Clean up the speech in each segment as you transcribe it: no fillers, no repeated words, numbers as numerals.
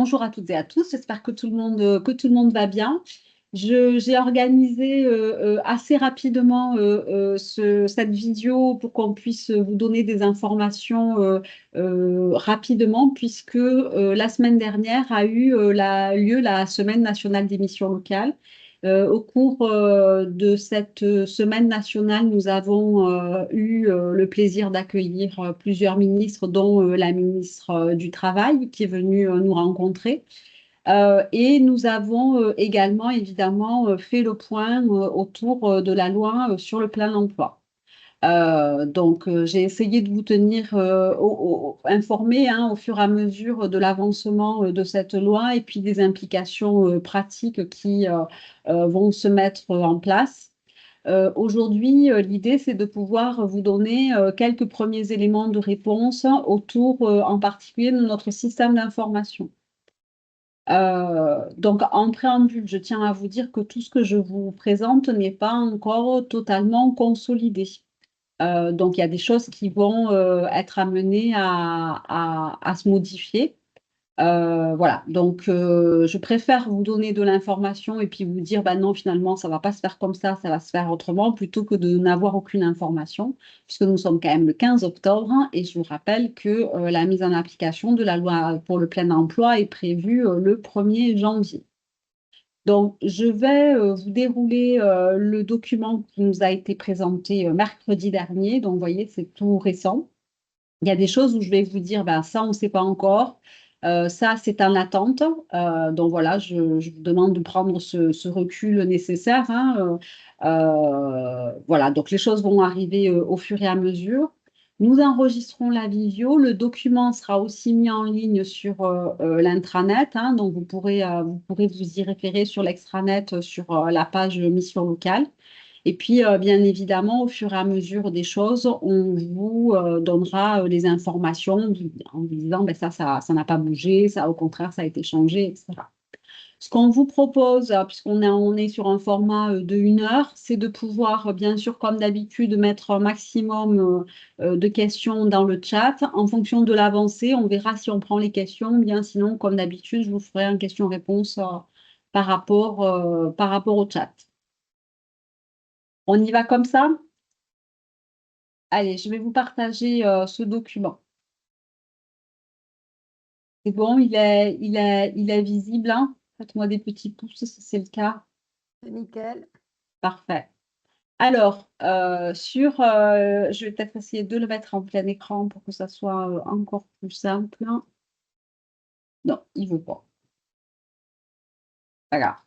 Bonjour à toutes et à tous, j'espère que tout le monde va bien. J'ai organisé assez rapidement cette vidéo pour qu'on puisse vous donner des informations rapidement, puisque la semaine dernière a eu lieu la Semaine nationale des missions locales. Au cours de cette semaine nationale, nous avons eu le plaisir d'accueillir plusieurs ministres, dont la ministre du Travail qui est venue nous rencontrer. Et nous avons également, évidemment, fait le point autour de la loi sur le plein emploi. J'ai essayé de vous tenir informés au fur et à mesure de l'avancement de cette loi et puis des implications pratiques qui vont se mettre en place. Aujourd'hui, l'idée, c'est de pouvoir vous donner quelques premiers éléments de réponse autour en particulier de notre système d'information. Donc, en préambule, je tiens à vous dire que tout ce que je vous présente n'est pas encore totalement consolidé. Donc, il y a des choses qui vont être amenées à se modifier. Voilà, donc je préfère vous donner de l'information et puis vous dire, bah non, finalement, ça ne va pas se faire comme ça va se faire autrement, plutôt que de n'avoir aucune information, puisque nous sommes quand même le 15 octobre et je vous rappelle que la mise en application de la loi pour le plein emploi est prévue le 1er janvier. Donc, je vais vous dérouler le document qui nous a été présenté mercredi dernier. Donc, vous voyez, c'est tout récent. Il y a des choses où je vais vous dire, ben, ça, on ne sait pas encore. Ça, c'est en attente. Donc voilà, je vous demande de prendre ce recul nécessaire, hein. Voilà, donc les choses vont arriver au fur et à mesure. Nous enregistrons la visio. Le document sera aussi mis en ligne sur l'intranet, hein. Donc vous pourrez vous y référer sur l'extranet, sur la page mission locale. Et puis, bien évidemment, au fur et à mesure des choses, on vous donnera les informations en vous disant, ben ça n'a pas bougé, ça, au contraire, ça a été changé, etc. Ce qu'on vous propose, on est sur un format de 1 heure, c'est de pouvoir, bien sûr, comme d'habitude, mettre un maximum de questions dans le chat. En fonction de l'avancée, on verra si on prend les questions, bien sinon, comme d'habitude, je vous ferai un question-réponse par rapport au chat. On y va comme ça? Allez, je vais vous partager ce document. C'est bon, il est visible, hein? Faites-moi des petits pouces si c'est le cas. Nickel. Parfait. Alors, je vais peut-être essayer de le mettre en plein écran pour que ça soit encore plus simple. Non, il ne veut pas. Voilà.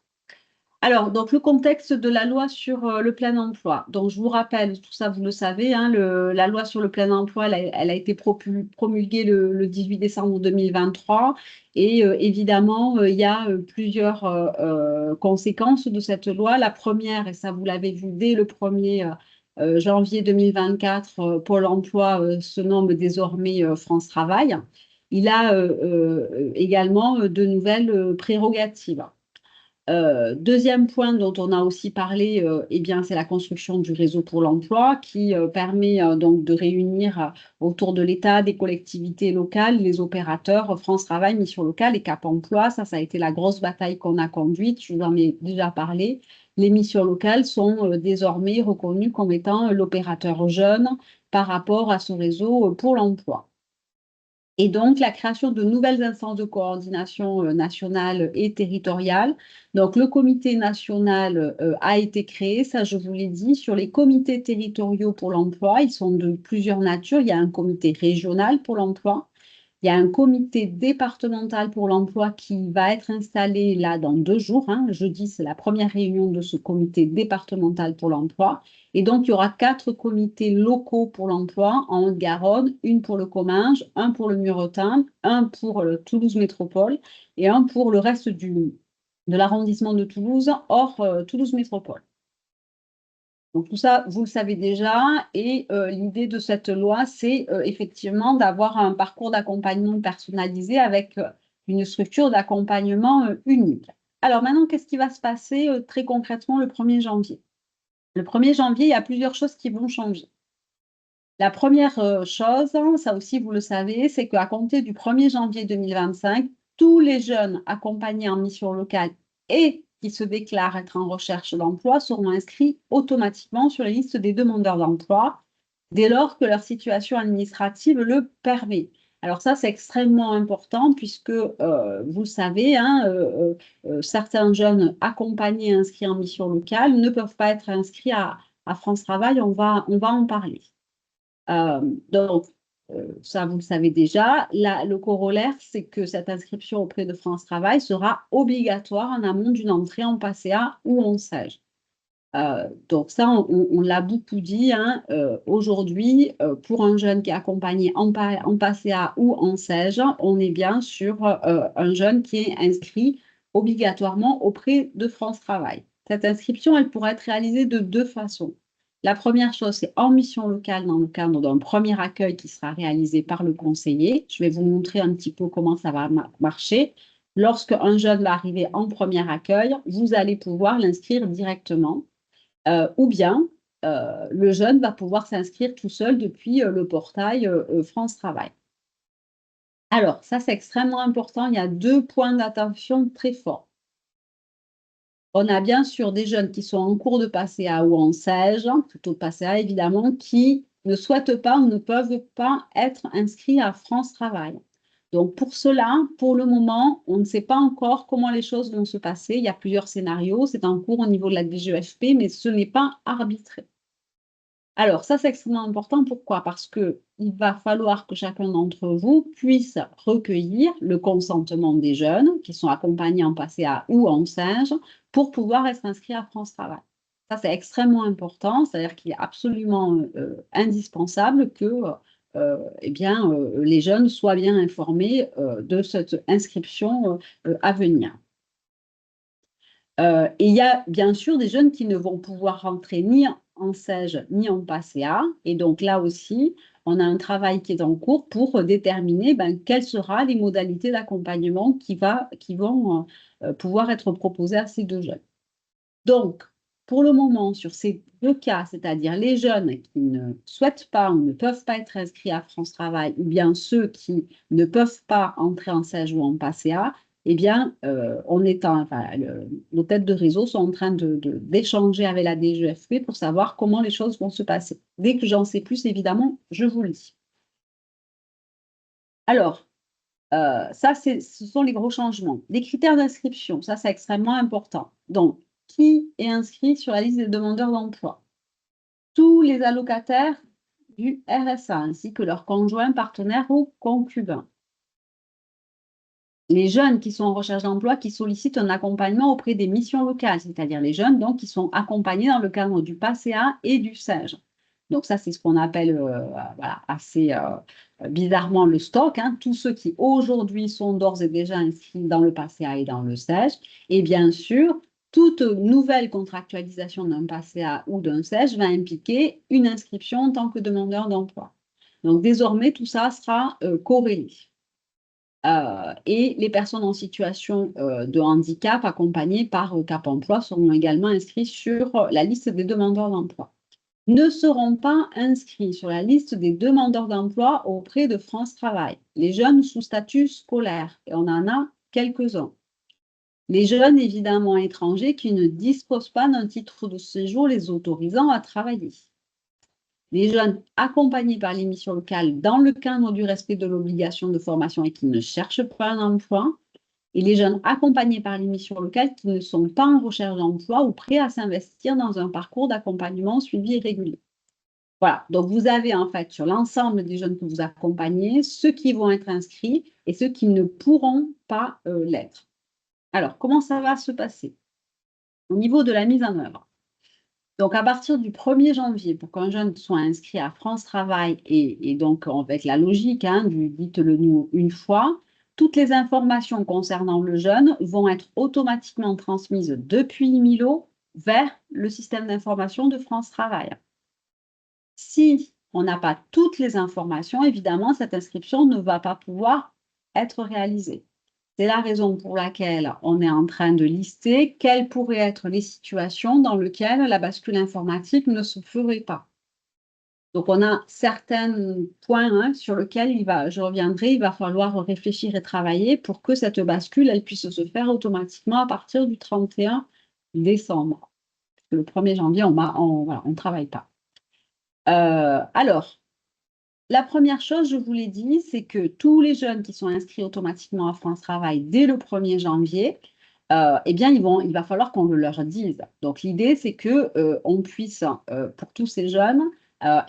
Alors, donc le contexte de la loi sur le plein emploi. Donc, je vous rappelle, tout ça, vous le savez, hein, la loi sur le plein emploi, elle a été promulguée le 18 décembre 2023. Et évidemment, il y a plusieurs conséquences de cette loi. La première, et ça, vous l'avez vu dès le 1er janvier 2024, Pôle emploi se nomme désormais France Travail. Il a également de nouvelles prérogatives. Deuxième point dont on a aussi parlé, eh bien, c'est la construction du réseau pour l'emploi qui permet donc de réunir autour de l'État, des collectivités locales, les opérateurs France Travail, Mission Locale et Cap Emploi. Ça a été la grosse bataille qu'on a conduite. Je vous en ai déjà parlé. Les missions locales sont désormais reconnues comme étant l'opérateur jeune par rapport à ce réseau pour l'emploi. Et donc, la création de nouvelles instances de coordination nationale et territoriale. Donc, le comité national a été créé, ça je vous l'ai dit, sur les comités territoriaux pour l'emploi. Ils sont de plusieurs natures. Il y a un comité régional pour l'emploi. Il y a un comité départemental pour l'emploi qui va être installé là dans 2 jours, hein. Jeudi, c'est la première réunion de ce comité départemental pour l'emploi. Et donc, il y aura 4 comités locaux pour l'emploi en Haute-Garonne, une pour le Comminges, un pour le Muretin, un pour le Toulouse Métropole et un pour le reste de l'arrondissement de Toulouse, hors Toulouse Métropole. Donc tout ça, vous le savez déjà. Et l'idée de cette loi, c'est effectivement d'avoir un parcours d'accompagnement personnalisé avec une structure d'accompagnement unique. Alors maintenant, qu'est-ce qui va se passer très concrètement le 1er janvier? Le 1er janvier, il y a plusieurs choses qui vont changer. La première chose, ça aussi vous le savez, c'est qu'à compter du 1er janvier 2025, tous les jeunes accompagnés en mission locale et qui se déclarent être en recherche d'emploi seront inscrits automatiquement sur les listes des demandeurs d'emploi dès lors que leur situation administrative le permet. Alors ça, c'est extrêmement important puisque, vous le savez, hein, certains jeunes accompagnés inscrits en mission locale ne peuvent pas être inscrits à France Travail. On va en parler. Donc, ça, vous le savez déjà. Le corollaire, c'est que cette inscription auprès de France Travail sera obligatoire en amont d'une entrée en PACEA ou en SAGE. Donc ça, on l'a beaucoup dit, hein, aujourd'hui, pour un jeune qui est accompagné en PACEA ou en SAGE, on est bien sur un jeune qui est inscrit obligatoirement auprès de France Travail. Cette inscription, elle pourra être réalisée de deux façons. La première chose, c'est en mission locale dans le cadre d'un premier accueil qui sera réalisé par le conseiller. Je vais vous montrer un petit peu comment ça va marcher. Lorsque un jeune va arriver en premier accueil, vous allez pouvoir l'inscrire directement. Ou bien le jeune va pouvoir s'inscrire tout seul depuis le portail France Travail. Alors, ça, c'est extrêmement important. Il y a deux points d'attention très forts. On a bien sûr des jeunes qui sont en cours de PACEA ou en SAGE, plutôt PACEA évidemment, qui ne souhaitent pas ou ne peuvent pas être inscrits à France Travail. Donc, pour cela, pour le moment, on ne sait pas encore comment les choses vont se passer. Il y a plusieurs scénarios. C'est en cours au niveau de la DGEFP, mais ce n'est pas arbitré. Alors, ça, c'est extrêmement important. Pourquoi? Parce qu'il va falloir que chacun d'entre vous puisse recueillir le consentement des jeunes qui sont accompagnés en PACEA ou en SAGE pour pouvoir être inscrits à France Travail. Ça, c'est extrêmement important. C'est-à-dire qu'il est absolument indispensable que les jeunes soient bien informés de cette inscription à venir. Et il y a bien sûr des jeunes qui ne vont pouvoir rentrer ni en SAGE ni en PACEA. Et donc là aussi, on a un travail qui est en cours pour déterminer quelles seront les modalités d'accompagnement qui vont pouvoir être proposées à ces deux jeunes. Donc, pour le moment, sur ces deux cas, c'est-à-dire les jeunes qui ne souhaitent pas ou ne peuvent pas être inscrits à France Travail, ou bien ceux qui ne peuvent pas entrer en SAGE ou en PACEA, eh bien, nos têtes de réseau sont en train d'échanger avec la DGEFP pour savoir comment les choses vont se passer. Dès que j'en sais plus, évidemment, je vous le dis. Alors, ça, ce sont les gros changements. Les critères d'inscription, ça, c'est extrêmement important. Donc, qui est inscrit sur la liste des demandeurs d'emploi? Tous les allocataires du RSA, ainsi que leurs conjoints, partenaires ou concubins. Les jeunes qui sont en recherche d'emploi, qui sollicitent un accompagnement auprès des missions locales, c'est-à-dire les jeunes donc, qui sont accompagnés dans le cadre du PACEA et du SAGE. Donc ça, c'est ce qu'on appelle assez bizarrement le stock, hein, tous ceux qui aujourd'hui sont d'ores et déjà inscrits dans le PACEA et dans le SAGE. Et bien sûr, toute nouvelle contractualisation d'un PACEA ou d'un SAGE va impliquer une inscription en tant que demandeur d'emploi. Donc désormais, tout ça sera corrélé. Et les personnes en situation de handicap accompagnées par Cap Emploi seront également inscrits sur la liste des demandeurs d'emploi. Ne seront pas inscrits sur la liste des demandeurs d'emploi auprès de France Travail les jeunes sous statut scolaire, et on en a quelques-uns. Les jeunes évidemment étrangers qui ne disposent pas d'un titre de séjour les autorisant à travailler. Les jeunes accompagnés par les missions locales dans le cadre du respect de l'obligation de formation et qui ne cherchent pas un emploi, et les jeunes accompagnés par les missions locales qui ne sont pas en recherche d'emploi ou prêts à s'investir dans un parcours d'accompagnement suivi et régulier. Voilà, donc vous avez en fait sur l'ensemble des jeunes que vous accompagnez, ceux qui vont être inscrits et ceux qui ne pourront pas l'être. Alors, comment ça va se passer? Au niveau de la mise en œuvre. Donc, à partir du 1er janvier, pour qu'un jeune soit inscrit à France Travail, et donc avec la logique du dites-le nous une fois, toutes les informations concernant le jeune vont être automatiquement transmises depuis Milo vers le système d'information de France Travail. Si on n'a pas toutes les informations, évidemment, cette inscription ne va pas pouvoir être réalisée. C'est la raison pour laquelle on est en train de lister quelles pourraient être les situations dans lesquelles la bascule informatique ne se ferait pas. Donc, on a certains points hein, sur lesquels je reviendrai, il va falloir réfléchir et travailler pour que cette bascule, elle puisse se faire automatiquement à partir du 31 décembre. Le 1er janvier, voilà, on ne travaille pas. Alors, la première chose, je vous l'ai dit, c'est que tous les jeunes qui sont inscrits automatiquement à France Travail dès le 1er janvier, eh bien, il va falloir qu'on le leur dise. Donc, l'idée, c'est que on puisse, pour tous ces jeunes,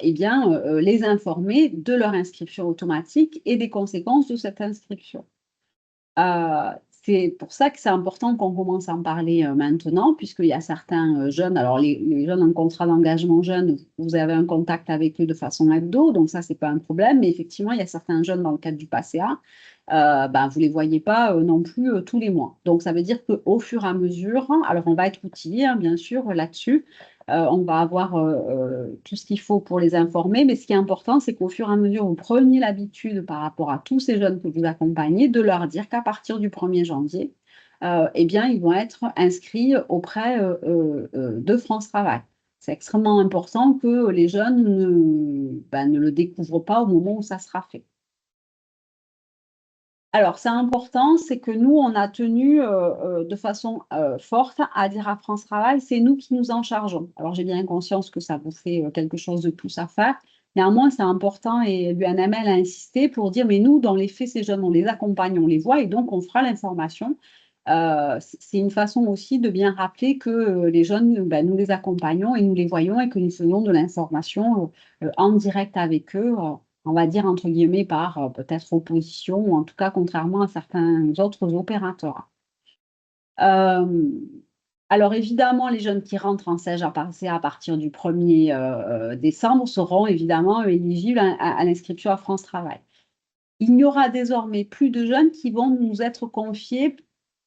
eh bien, les informer de leur inscription automatique et des conséquences de cette inscription. C'est pour ça que c'est important qu'on commence à en parler maintenant, puisqu'il y a certains jeunes, alors les jeunes en contrat d'engagement jeune, vous avez un contact avec eux de façon hebdo, donc ça, c'est pas un problème, mais effectivement, il y a certains jeunes dans le cadre du PACEA, ben, vous ne les voyez pas non plus tous les mois. Donc, ça veut dire qu'au fur et à mesure, alors on va être outillé, hein, bien sûr, là-dessus, on va avoir tout ce qu'il faut pour les informer, mais ce qui est important, c'est qu'au fur et à mesure, vous preniez l'habitude par rapport à tous ces jeunes que vous accompagnez, de leur dire qu'à partir du 1er janvier, eh bien, ils vont être inscrits auprès de France Travail. C'est extrêmement important que les jeunes ne le découvrent pas au moment où ça sera fait. Alors, c'est important, c'est que nous, on a tenu de façon forte à dire à France Travail, c'est nous qui nous en chargeons. Alors, j'ai bien conscience que ça vous fait quelque chose de plus à faire. Néanmoins, c'est important et l'UNML a insisté pour dire, mais nous, dans les faits, ces jeunes, on les accompagne, on les voit et donc on fera l'information. C'est une façon aussi de bien rappeler que les jeunes, ben, nous les accompagnons et nous les voyons et que nous faisons de l'information en direct avec eux on va dire, entre guillemets, par peut-être opposition, ou en tout cas contrairement à certains autres opérateurs. Alors évidemment, les jeunes qui rentrent en SEJ à partir du 1er décembre seront évidemment éligibles à l'inscription à France Travail. Il n'y aura désormais plus de jeunes qui vont nous être confiés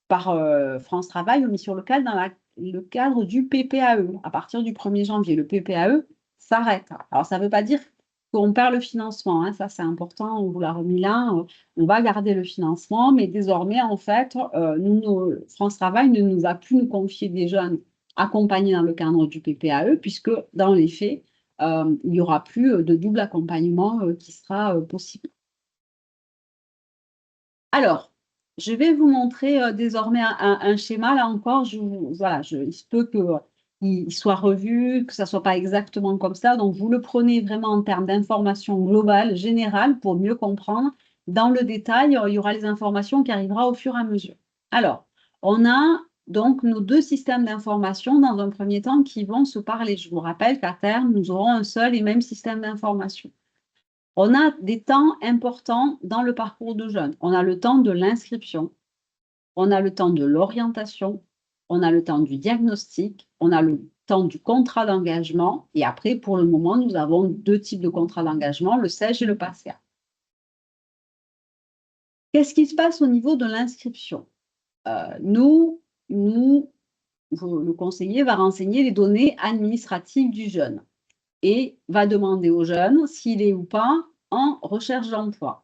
par France Travail aux missions locales dans le cadre du PPAE. À partir du 1er janvier, le PPAE s'arrête. Alors, ça ne veut pas dire qu'on perd le financement, hein, ça c'est important, on vous l'a remis là, on va garder le financement, mais désormais, en fait, France Travail ne nous va plus nous confier des jeunes accompagnés dans le cadre du PPAE, puisque dans les faits, il n'y aura plus de double accompagnement qui sera possible. Alors, je vais vous montrer désormais un schéma. Là encore, voilà, il se peut qu'il soit revu, que ça ne soit pas exactement comme ça. Donc, vous le prenez vraiment en termes d'informations globales, générales, pour mieux comprendre. Dans le détail, il y aura les informations qui arriveront au fur et à mesure. Alors, on a donc nos deux systèmes d'information dans un premier temps qui vont se parler. Je vous rappelle qu'à terme, nous aurons un seul et même système d'information. On a des temps importants dans le parcours de jeunes. On a le temps de l'inscription, on a le temps de l'orientation, on a le temps du diagnostic, on a le temps du contrat d'engagement. Et après, pour le moment, nous avons deux types de contrats d'engagement, le SEJ et le PACEA. Qu'est-ce qui se passe au niveau de l'inscription? Le conseiller va renseigner les données administratives du jeune et va demander au jeune s'il est ou pas en recherche d'emploi.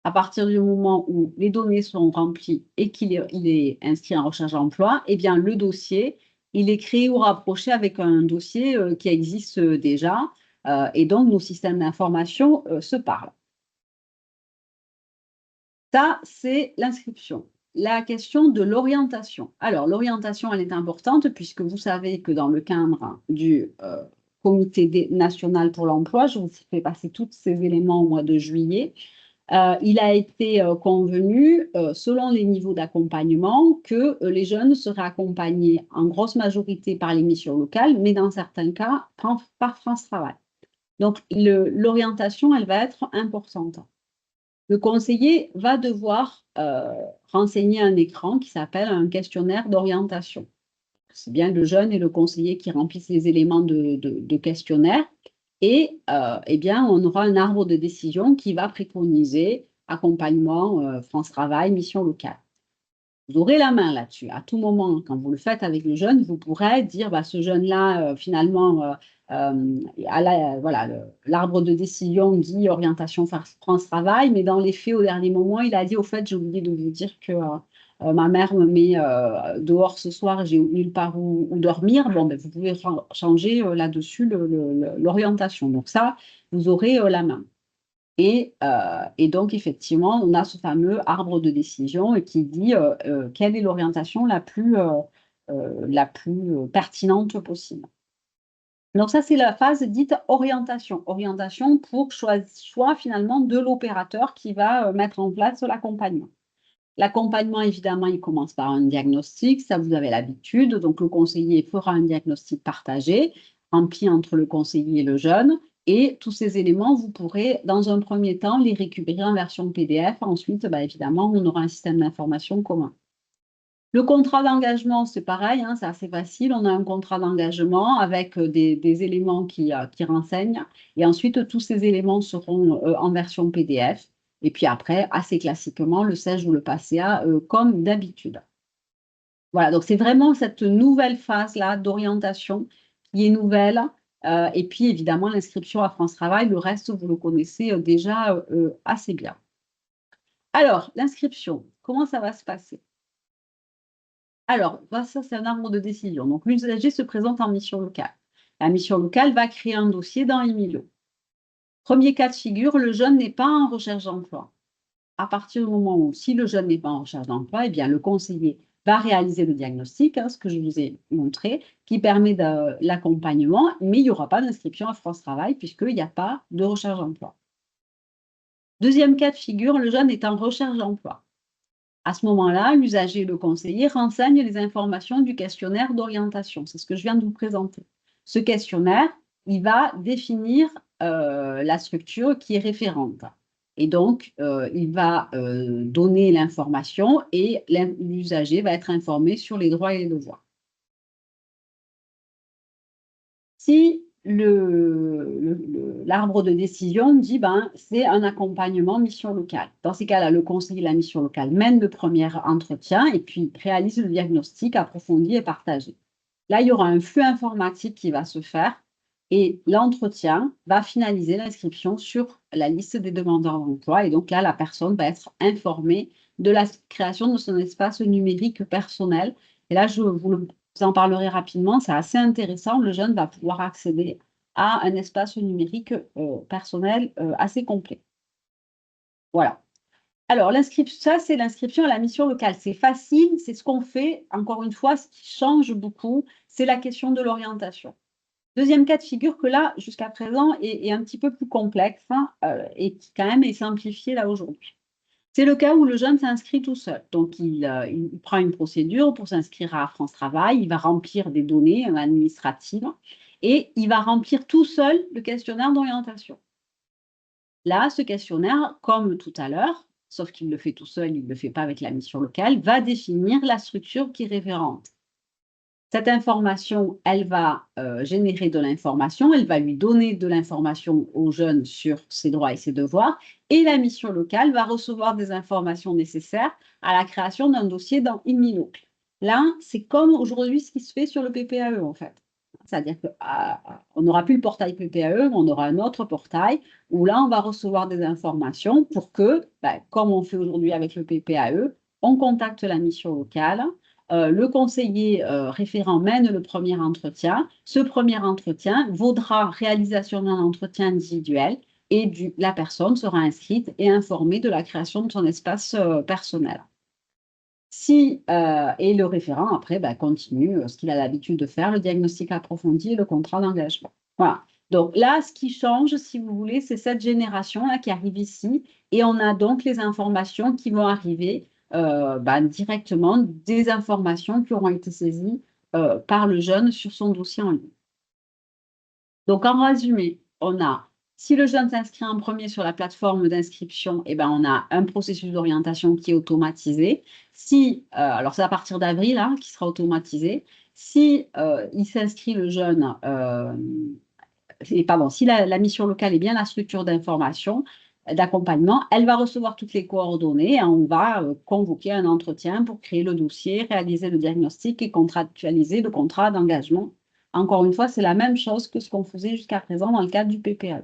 À partir du moment où les données sont remplies et qu'il est inscrit en recherche d'emploi, eh bien, le dossier, il est créé ou rapproché avec un dossier qui existe déjà et donc nos systèmes d'information se parlent. Ça, c'est l'inscription. La question de l'orientation. Alors, l'orientation, elle est importante puisque vous savez que dans le cadre du Comité national pour l'emploi, je vous fais passer tous ces éléments au mois de juillet, il a été convenu, selon les niveaux d'accompagnement, que les jeunes seraient accompagnés en grosse majorité par les missions locales, mais dans certains cas, par France Travail. Donc, l'orientation, elle va être importante. Le conseiller va devoir renseigner un écran qui s'appelle un questionnaire d'orientation. C'est bien le jeune et le conseiller qui remplissent les éléments de questionnaire. Et eh bien, on aura un arbre de décision qui va préconiser accompagnement, France Travail, mission locale. Vous aurez la main là-dessus. À tout moment, quand vous le faites avec le jeune, vous pourrez dire bah, ce jeune-là, finalement, voilà, l'arbre de décision dit orientation France Travail, mais dans les faits, au dernier moment, il a dit au fait, j'ai oublié de vous dire que ma mère me met dehors ce soir, j'ai nulle part où dormir, bon, ben, vous pouvez changer là-dessus l'orientation. Donc ça, vous aurez la main. Et donc, effectivement, on a ce fameux arbre de décision qui dit quelle est l'orientation la plus pertinente possible. Donc ça, c'est la phase dite orientation. Orientation pour choix finalement de l'opérateur qui va mettre en place l'accompagnement. L'accompagnement, évidemment, il commence par un diagnostic, ça vous avez l'habitude. Donc le conseiller fera un diagnostic partagé, rempli entre le conseiller et le jeune. Et tous ces éléments, vous pourrez, dans un premier temps, les récupérer en version PDF. Ensuite, bah, évidemment, on aura un système d'information commun. Le contrat d'engagement, c'est pareil, hein, c'est assez facile. On a un contrat d'engagement avec des éléments qui renseignent. Et ensuite, tous ces éléments seront en version PDF. Et puis après, assez classiquement, le CEJ ou le PACEA, comme d'habitude. Voilà, donc c'est vraiment cette nouvelle phase-là d'orientation qui est nouvelle. Et puis, évidemment, l'inscription à France Travail, le reste, vous le connaissez déjà assez bien. Alors, l'inscription, comment ça va se passer? Alors, ça, c'est un arbre de décision. Donc, l'usager se présente en mission locale. La mission locale va créer un dossier dans Emilio. Premier cas de figure, le jeune n'est pas en recherche d'emploi. À partir du moment où, si le jeune n'est pas en recherche d'emploi, eh bien, le conseiller va réaliser le diagnostic, hein, ce que je vous ai montré, qui permet de l'accompagnement, mais il n'y aura pas d'inscription à France Travail puisqu'il n'y a pas de recherche d'emploi. Deuxième cas de figure, le jeune est en recherche d'emploi. À ce moment-là, l'usager et le conseiller renseignent les informations du questionnaire d'orientation. C'est ce que je viens de vous présenter. Ce questionnaire, il va définir la structure qui est référente. Et donc, il va donner l'information et l'usager va être informé sur les droits et les devoirs. Si l'arbre de décision dit ben, c'est un accompagnement mission locale. Dans ces cas-là, le conseiller de la mission locale mène le premier entretien et puis réalise le diagnostic approfondi et partagé. Là, il y aura un flux informatique qui va se faire et l'entretien va finaliser l'inscription sur la liste des demandeurs d'emploi. Et donc là, la personne va être informée de la création de son espace numérique personnel. Et là, je vous en parlerai rapidement. C'est assez intéressant. Le jeune va pouvoir accéder à un espace numérique personnel assez complet. Voilà. Alors, ça, c'est l'inscription à la mission locale. C'est facile, c'est ce qu'on fait. Encore une fois, ce qui change beaucoup, c'est la question de l'orientation. Deuxième cas de figure que là, jusqu'à présent, est un petit peu plus complexe hein, et qui quand même est simplifié là aujourd'hui. C'est le cas où le jeune s'inscrit tout seul. Donc, il prend une procédure pour s'inscrire à France Travail, il va remplir des données administratives et il va remplir tout seul le questionnaire d'orientation. Là, ce questionnaire, comme tout à l'heure, sauf qu'il le fait tout seul, il ne le fait pas avec la mission locale, va définir la structure qui est référente. Cette information, elle va générer de l'information, elle va lui donner de l'information au jeune sur ses droits et ses devoirs, et la mission locale va recevoir des informations nécessaires à la création d'un dossier dans Imilo. Là, c'est comme aujourd'hui ce qui se fait sur le PPAE en fait. C'est-à-dire qu'on n'aura plus le portail PPAE, mais on aura un autre portail où là, on va recevoir des informations pour que, comme on fait aujourd'hui avec le PPAE, on contacte la mission locale, le conseiller référent mène le premier entretien. Ce premier entretien vaudra réalisation d'un entretien individuel et la personne sera inscrite et informée de la création de son espace personnel. Et le référent, après, continue ce qu'il a l'habitude de faire, le diagnostic approfondi et le contrat d'engagement. Voilà. Donc là, ce qui change, si vous voulez, c'est cette génération-là qui arrive ici et on a donc les informations qui vont arriver directement des informations qui auront été saisies par le jeune sur son dossier en ligne. Donc, en résumé, si le jeune s'inscrit en premier sur la plateforme d'inscription, on a un processus d'orientation qui est automatisé. Alors c'est à partir d'avril hein, qui sera automatisé. Si il s'inscrit le jeune, si la mission locale est bien la structure d'information, d'accompagnement, elle va recevoir toutes les coordonnées et on va convoquer un entretien pour créer le dossier, réaliser le diagnostic et contractualiser le contrat d'engagement. Encore une fois, c'est la même chose que ce qu'on faisait jusqu'à présent dans le cadre du PPAE.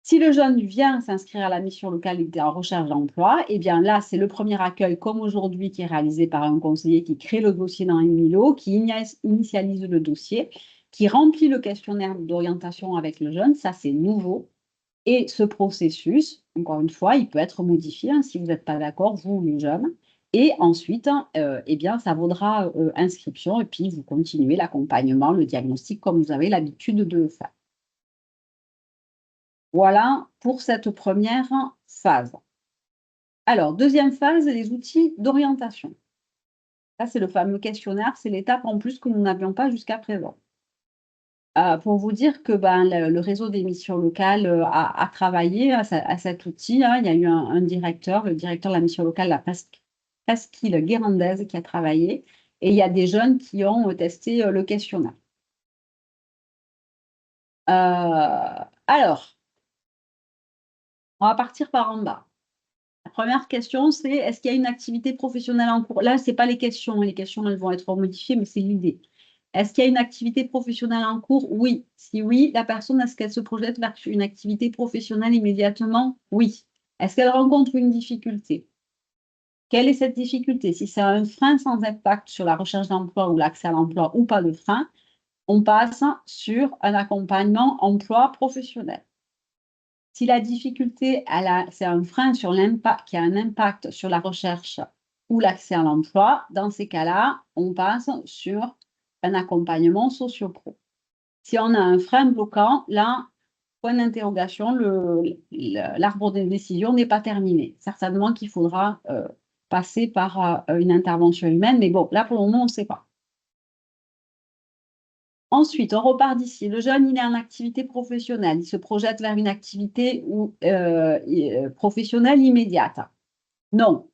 Si le jeune vient s'inscrire à la mission locale et est en recherche d'emploi, eh bien là, c'est le premier accueil, comme aujourd'hui, qui est réalisé par un conseiller qui crée le dossier dans Unilo, qui initialise le dossier, qui remplit le questionnaire d'orientation avec le jeune. Ça, c'est nouveau. Et ce processus, encore une fois, il peut être modifié hein, si vous n'êtes pas d'accord, vous ou le jeune. Et ensuite, eh bien, ça vaudra inscription et puis vous continuez l'accompagnement, le diagnostic comme vous avez l'habitude de le faire. Voilà pour cette première phase. Alors, deuxième phase, les outils d'orientation. Ça, c'est le fameux questionnaire, c'est l'étape en plus que nous n'avions pas jusqu'à présent. Pour vous dire que ben, le réseau des missions locales a travaillé à cet outil, hein. Il y a eu un directeur, le directeur de la mission locale, la Pasquille Guérandez, qui a travaillé, et il y a des jeunes qui ont testé le questionnaire. Alors, on va partir par en bas. La première question, c'est est-ce qu'il y a une activité professionnelle en cours? Là, ce n'est pas les questions. Les questions, elles vont être modifiées, mais c'est l'idée. Est-ce qu'il y a une activité professionnelle en cours? Oui. Si oui, la personne, est-ce qu'elle se projette vers une activité professionnelle immédiatement? Oui. Est-ce qu'elle rencontre une difficulté? Quelle est cette difficulté? Si c'est un frein sans impact sur la recherche d'emploi ou l'accès à l'emploi ou pas de frein, on passe sur un accompagnement emploi professionnel. Si la difficulté, c'est un frein sur l'impact, qui a un impact sur la recherche ou l'accès à l'emploi, dans ces cas-là, on passe sur un accompagnement socio-pro. Si on a un frein bloquant, là, point d'interrogation, l'arbre de décision n'est pas terminé. Certainement qu'il faudra passer par une intervention humaine, mais bon, là, pour le moment, on ne sait pas. Ensuite, on repart d'ici. Le jeune, il est en activité professionnelle. Il se projette vers une activité professionnelle immédiate. Non.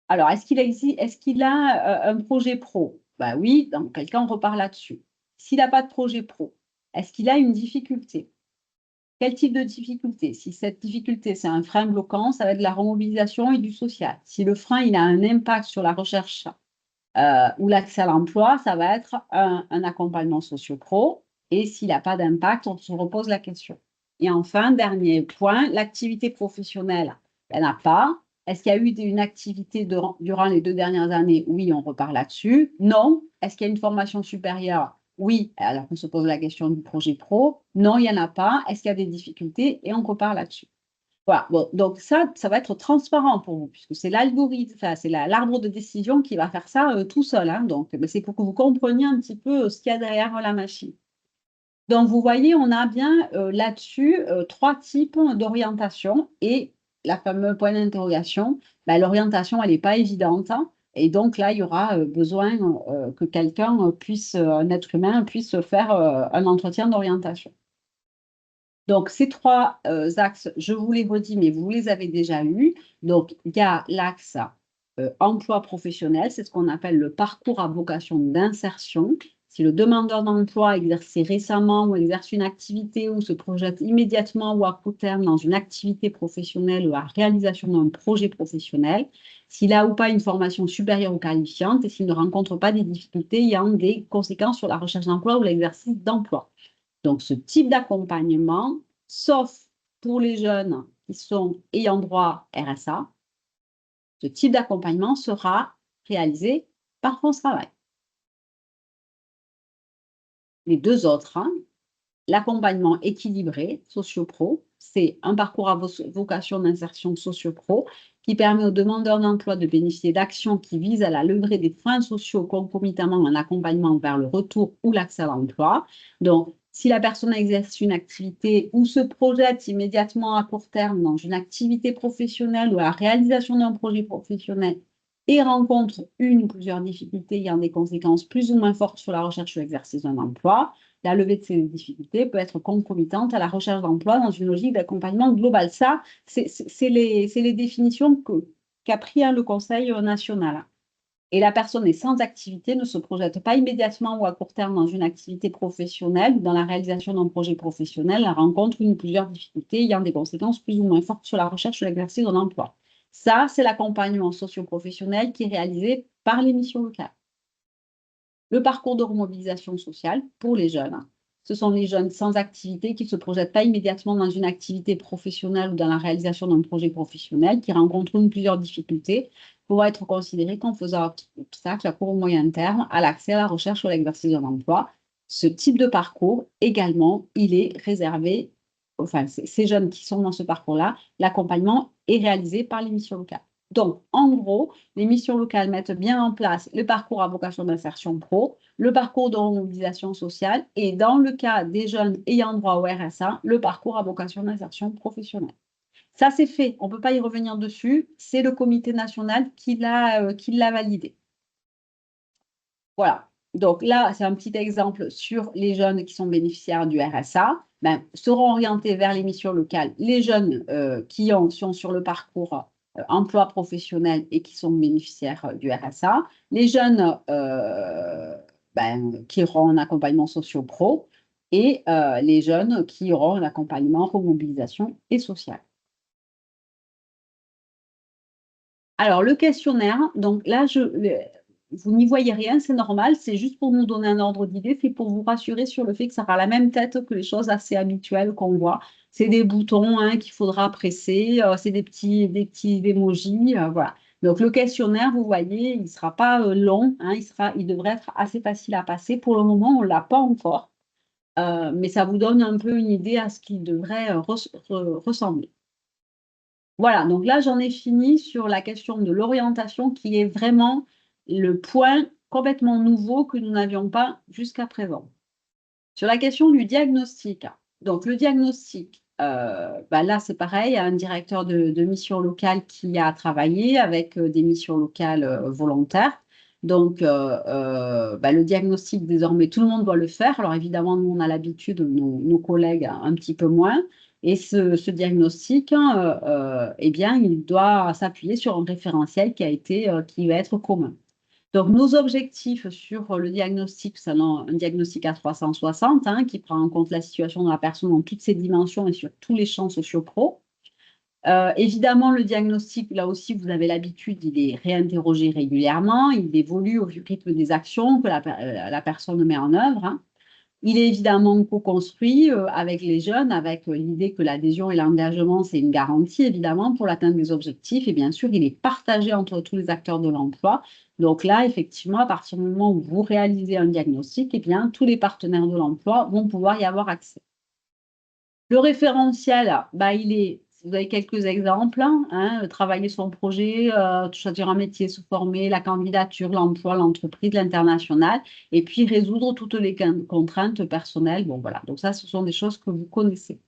Alors, est-ce qu'il a un projet pro? Ben oui, dans quel cas on repart là-dessus. S'il n'a pas de projet pro, est-ce qu'il a une difficulté? Quel type de difficulté? Si cette difficulté, c'est un frein bloquant, ça va être de la remobilisation et du social. Si le frein, il a un impact sur la recherche ou l'accès à l'emploi, ça va être un accompagnement socio-pro. Et s'il n'a pas d'impact, on se repose la question. Et enfin, dernier point, l'activité professionnelle, elle n'a pas. Est-ce qu'il y a eu une activité durant les 2 dernières années? Oui, on repart là-dessus. Non. Est-ce qu'il y a une formation supérieure? Oui. Alors, on se pose la question du projet pro. Non, il n'y en a pas. Est-ce qu'il y a des difficultés? Et on repart là-dessus. Voilà, bon, donc ça va être transparent pour vous, puisque c'est l'algorithme, enfin, c'est l'arbre de décision qui va faire ça tout seul, hein. Donc, c'est pour que vous compreniez un petit peu ce qu'il y a derrière la machine. Donc, vous voyez, on a bien là-dessus 3 types d'orientation et la fameuse point d'interrogation, ben, l'orientation, elle n'est pas évidente, hein. Et donc là, il y aura besoin que quelqu'un puisse, un être humain puisse faire un entretien d'orientation. Donc, ces 3 axes, je vous les redis, mais vous les avez déjà eus. Donc, il y a l'axe emploi professionnel, c'est ce qu'on appelle le parcours à vocation d'insertion. Si le demandeur d'emploi a exercé récemment ou exerce une activité ou se projette immédiatement ou à court terme dans une activité professionnelle ou à réalisation d'un projet professionnel, s'il a ou pas une formation supérieure ou qualifiante et s'il ne rencontre pas des difficultés ayant des conséquences sur la recherche d'emploi ou l'exercice d'emploi. Donc, ce type d'accompagnement, sauf pour les jeunes qui sont ayant droit RSA, ce type d'accompagnement sera réalisé par France Travail. Les 2 autres, hein, l'accompagnement équilibré socio-pro, c'est un parcours à vocation d'insertion socio-pro qui permet aux demandeurs d'emploi de bénéficier d'actions qui visent à la levée des freins sociaux concomitamment en accompagnement vers le retour ou l'accès à l'emploi. Donc, si la personne exerce une activité ou se projette immédiatement à court terme dans une activité professionnelle ou à la réalisation d'un projet professionnel et rencontre une ou plusieurs difficultés ayant des conséquences plus ou moins fortes sur la recherche ou l'exercice d'un emploi, la levée de ces difficultés peut être concomitante à la recherche d'emploi dans une logique d'accompagnement global. Ça, c'est les définitions qu'a pris le Conseil national. Et la personne est sans activité, ne se projette pas immédiatement ou à court terme dans une activité professionnelle ou dans la réalisation d'un projet professionnel, elle rencontre une ou plusieurs difficultés ayant des conséquences plus ou moins fortes sur la recherche ou l'exercice d'un emploi. Ça, c'est l'accompagnement socio-professionnel qui est réalisé par les missions locales. Le parcours de remobilisation sociale pour les jeunes, Ce sont les jeunes sans activité qui ne se projettent pas immédiatement dans une activité professionnelle ou dans la réalisation d'un projet professionnel, qui rencontrent une ou plusieurs difficultés pour être considérés comme faisant obstacle à court ou moyen terme à l'accès à la recherche ou à l'exercice d'un emploi. Ce type de parcours, également, il est réservé, enfin, ces jeunes qui sont dans ce parcours-là, l'accompagnement est réalisé par les missions locales. Donc, en gros, les missions locales mettent bien en place le parcours à vocation d'insertion pro, le parcours de remobilisation sociale et dans le cas des jeunes ayant droit au RSA, le parcours à vocation d'insertion professionnelle. Ça, c'est fait. On ne peut pas y revenir dessus. C'est le comité national qui l'a validé. Voilà. Donc là, c'est un petit exemple sur les jeunes qui sont bénéficiaires du RSA. Ben, seront orientés vers les missions locales les jeunes qui sont sur le parcours emploi professionnel et qui sont bénéficiaires du RSA. Les jeunes qui auront un accompagnement socio-pro et les jeunes qui auront un accompagnement remobilisation et social. Alors, le questionnaire, donc là, vous n'y voyez rien, c'est normal, c'est juste pour nous donner un ordre d'idée, c'est pour vous rassurer sur le fait que ça aura la même tête que les choses assez habituelles qu'on voit. C'est des boutons qu'il faudra presser, c'est des petits emojis, voilà. Donc, le questionnaire, vous voyez, il ne sera pas long, il devrait être assez facile à passer. Pour le moment, on ne l'a pas encore, mais ça vous donne un peu une idée à ce qu'il devrait ressembler. Voilà, donc là, j'en ai fini sur la question de l'orientation qui est vraiment le point complètement nouveau que nous n'avions pas jusqu'à présent. Sur la question du diagnostic, donc le diagnostic, là, c'est pareil, il y a un directeur de mission locale qui a travaillé avec des missions locales volontaires. Donc, le diagnostic, désormais, tout le monde doit le faire. Alors, évidemment, nous, on a l'habitude, nos collègues, un petit peu moins. Et ce diagnostic, eh bien, il doit s'appuyer sur un référentiel qui va être commun. Donc, nos objectifs sur le diagnostic, c'est un diagnostic à 360 qui prend en compte la situation de la personne dans toutes ses dimensions et sur tous les champs sociaux-pro. Évidemment, le diagnostic, là aussi, vous avez l'habitude, il est réinterrogé régulièrement, il évolue au rythme des actions que la personne met en œuvre. Il est évidemment co-construit avec les jeunes, avec l'idée que l'adhésion et l'engagement, c'est une garantie, évidemment, pour l'atteinte des objectifs. Et bien sûr, il est partagé entre tous les acteurs de l'emploi. Donc là, effectivement, à partir du moment où vous réalisez un diagnostic, eh bien, tous les partenaires de l'emploi vont pouvoir y avoir accès. Le référentiel, vous avez quelques exemples, travailler son projet, choisir un métier, se former, la candidature, l'emploi, l'entreprise, l'international, et puis résoudre toutes les contraintes personnelles. Bon, voilà, donc ça, ce sont des choses que vous connaissez.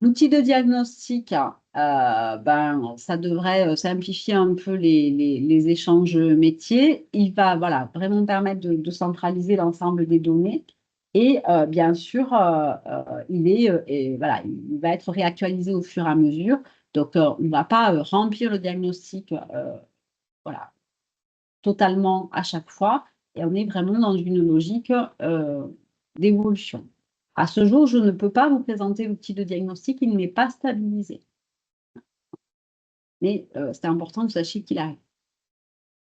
L'outil de diagnostic, ça devrait simplifier un peu les échanges métiers. Il va vraiment permettre de centraliser l'ensemble des données. Et bien sûr, il va être réactualisé au fur et à mesure. Donc, on ne va pas remplir le diagnostic totalement à chaque fois. Et on est vraiment dans une logique d'évolution. À ce jour, je ne peux pas vous présenter l'outil de diagnostic, il n'est pas stabilisé. Mais c'est important que vous sachiez qu'il arrive.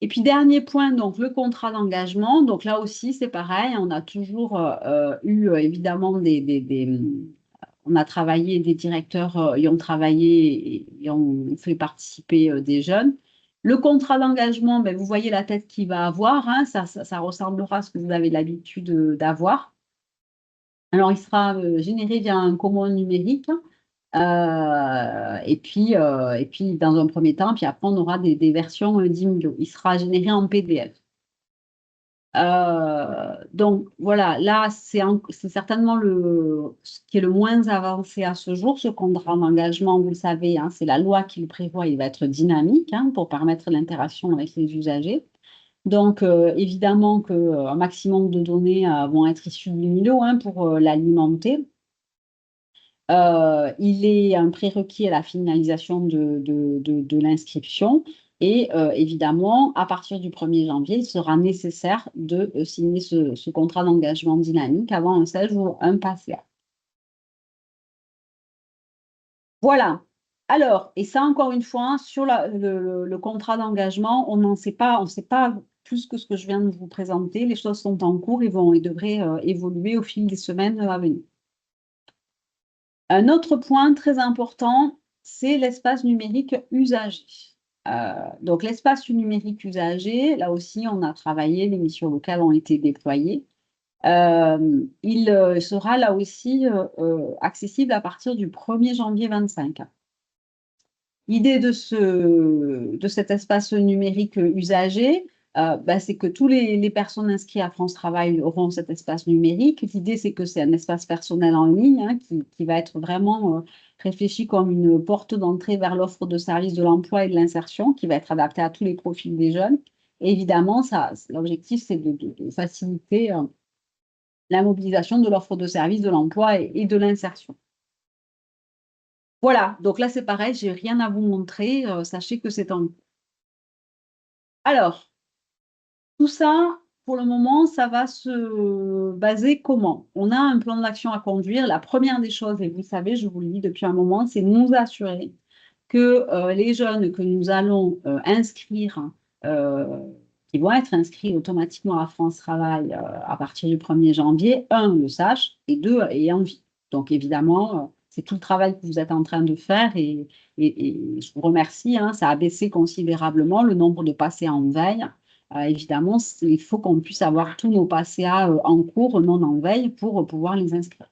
Et puis, dernier point, donc le contrat d'engagement. Donc là aussi, c'est pareil, on a toujours eu évidemment on a travaillé, des directeurs y ont travaillé et ont fait participer des jeunes. Le contrat d'engagement, vous voyez la tête qu'il va avoir, ça ressemblera à ce que vous avez l'habitude d'avoir. Alors, il sera généré via un commun numérique. Et puis, dans un premier temps, puis après, on aura des versions d'Imio. Il sera généré en PDF. Donc, voilà, là, c'est certainement ce qui est le moins avancé à ce jour. Ce contrat d'engagement, vous le savez, c'est la loi qui le prévoit. Il va être dynamique pour permettre l'interaction avec les usagers. Donc, évidemment qu'un maximum de données vont être issues de l'Imio pour l'alimenter. Il est un prérequis à la finalisation de l'inscription et évidemment, à partir du 1er janvier, il sera nécessaire de signer ce contrat d'engagement dynamique avant un stage ou un PACA. Voilà. Alors, et ça encore une fois, sur le contrat d'engagement, on ne sait pas plus que ce que je viens de vous présenter. Les choses sont en cours et devraient évoluer au fil des semaines à venir. Un autre point très important, c'est l'espace numérique usagé. Donc, l'espace numérique usagé, là aussi, on a travaillé, les missions locales ont été déployées. Il sera là aussi accessible à partir du 1er janvier 2025. L'idée de cet espace numérique usagé, c'est que tous les personnes inscrites à France Travail auront cet espace numérique. L'idée, c'est que c'est un espace personnel en ligne, hein, qui va être vraiment réfléchi comme une porte d'entrée vers l'offre de services de l'emploi et de l'insertion, qui va être adaptée à tous les profils des jeunes. Et évidemment, l'objectif, c'est de faciliter la mobilisation de l'offre de services de l'emploi et de l'insertion. Voilà, donc là c'est pareil, j'ai rien à vous montrer, sachez que c'est en cours. Alors, tout ça, pour le moment, ça va se baser comment? On a un plan d'action à conduire. La première des choses, et vous le savez, je vous le dis depuis un moment, c'est nous assurer que les jeunes que nous allons inscrire, qui vont être inscrits automatiquement à France Travail à partir du 1er janvier, un, le sachent, et deux, aient envie. Donc évidemment, c'est tout le travail que vous êtes en train de faire et je vous remercie, hein, ça a baissé considérablement le nombre de passés en veille. Évidemment, il faut qu'on puisse avoir tous nos PACA en cours, non en veille, pour pouvoir les inscrire.